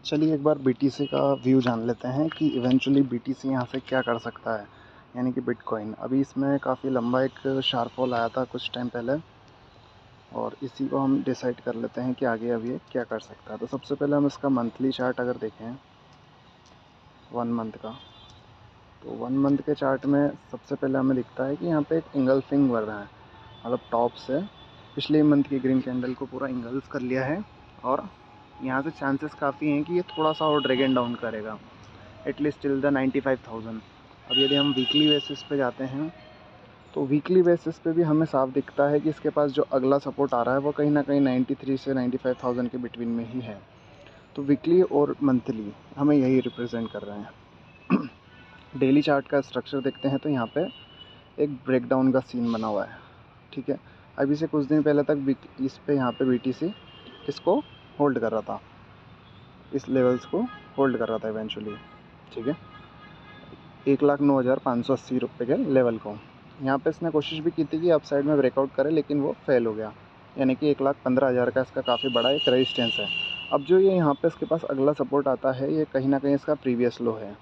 चलिए एक बार बीटीसी का व्यू जान लेते हैं कि इवेंचुअली बीटीसी यहाँ से क्या कर सकता है, यानी कि बिटकॉइन। अभी इसमें काफ़ी लंबा एक शार्प फॉल आया था कुछ टाइम पहले, और इसी को हम डिसाइड कर लेते हैं कि आगे अब ये क्या कर सकता है। तो सबसे पहले हम इसका मंथली चार्ट अगर देखें 1 मंथ का, तो 1 मंथ के चार्ट में सबसे पहले हमें दिखता है कि यहाँ पे एक इंगल्फिंग बढ़ रहा है, मतलब टॉप से पिछले मंथ की ग्रीन कैंडल को पूरा इंगल्फ कर लिया है, और यहाँ से चांसेस काफ़ी हैं कि ये थोड़ा सा और ड्रैगन डाउन करेगा एटलीस्ट टिल द 95,000। अब यदि हम वीकली बेसिस पे जाते हैं तो वीकली बेसिस पे भी हमें साफ दिखता है कि इसके पास जो अगला सपोर्ट आ रहा है वो कहीं ना कहीं 93 से 95,000 के बिटवीन में ही है। तो वीकली और मंथली हमें यही रिप्रेजेंट कर रहे हैं। डेली चार्ट का स्ट्रक्चर देखते हैं तो यहाँ पे एक ब्रेकडाउन का सीन बना हुआ है, ठीक है। अभी से कुछ दिन पहले तक इस पे यहाँ पे बीटीसी इसको होल्ड कर रहा था, इस लेवल्स को होल्ड कर रहा था इवेंचुअली, ठीक है, 1,09,580 रुपये के लेवल को। यहाँ पे इसने कोशिश भी की थी कि अपसाइड में ब्रेकआउट करे, लेकिन वो फेल हो गया, यानी कि 1,15,000 का इसका काफ़ी बड़ा एक रेजिस्टेंस है। अब जो ये यहाँ पे इसके पास अगला सपोर्ट आता है, ये कहीं ना कहीं इसका प्रीवियस लो है,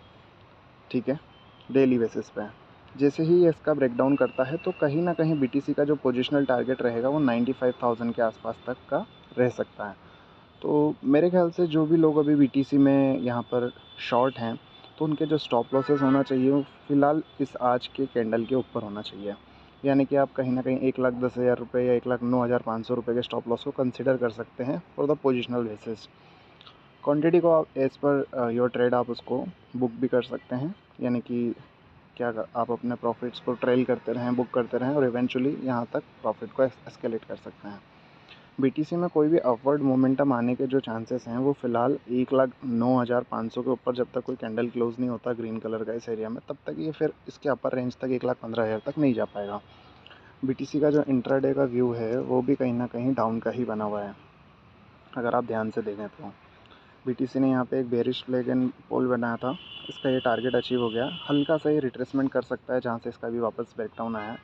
ठीक है, डेली बेसिस पे। जैसे ही ये इसका ब्रेकडाउन करता है तो कहीं ना कहीं बीटीसी का जो पोजिशनल टारगेट रहेगा वो 95,000 के आसपास तक का रह सकता है। तो मेरे ख्याल से जो भी लोग अभी बीटीसी में यहाँ पर शॉर्ट हैं, तो उनके जो स्टॉप लॉसेस होना चाहिए वो फ़िलहाल इस आज के कैंडल के ऊपर होना चाहिए। यानी कि आप कहीं ना कहीं 1,10,000 रुपये या 1,09,500 रुपये के स्टॉप लॉस को कंसिडर कर सकते हैं for the positional basis. Quantity को आप एज़ पर योर ट्रेड आप उसको बुक भी कर सकते हैं, यानी कि आप अपने प्रॉफिट्स को ट्रेल करते रहें, बुक करते रहें, और इवेंचुअली यहाँ तक प्रॉफिट को एस्केलेट कर सकते हैं। बीटीसी में कोई भी अपवर्ड मोमेंटम आने के जो चांसेस हैं वो फ़िलहाल 1,09,500 के ऊपर जब तक कोई कैंडल क्लोज नहीं होता ग्रीन कलर का इस एरिया में, तब तक ये फिर इसके अपर रेंज तक 1,15,000 तक नहीं जा पाएगा। बीटीसी का जो इंट्राडे का व्यू है वो भी कहीं ना कहीं डाउन का ही बना हुआ है। अगर आप ध्यान से देखें तो बीटीसी ने यहाँ पे एक बेरिश फ्लैग एंड पोल बनाया था, इसका ये टारगेट अचीव हो गया। हल्का सा ही रिट्रेसमेंट कर सकता है जहाँ से इसका भी वापस ब्रेकडाउन आया,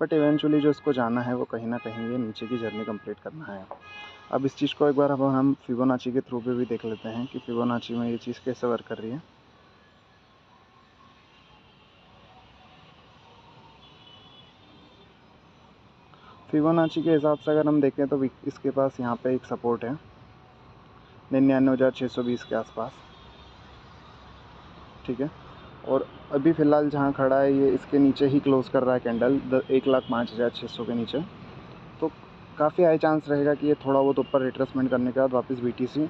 बट इवेंचुअली जो इसको जाना है वो कहीं ना कहीं ये नीचे की जर्नी कंप्लीट करना है। अब इस चीज़ को एक बार अब हम फिबोनाची के थ्रू पे भी देख लेते हैं कि फिबोनाची में ये चीज़ कैसे वर्क कर रही है। फिबोनाची के हिसाब से अगर हम देखें तो इसके पास यहाँ पे एक सपोर्ट है 99,620 के आसपास, ठीक है, और अभी फ़िलहाल जहाँ खड़ा है ये इसके नीचे ही क्लोज़ कर रहा है कैंडल 1,05,600 के नीचे। तो काफ़ी हाई चांस रहेगा कि ये थोड़ा बहुत ऊपर रिट्रेसमेंट करने के बाद वापस बीटीसी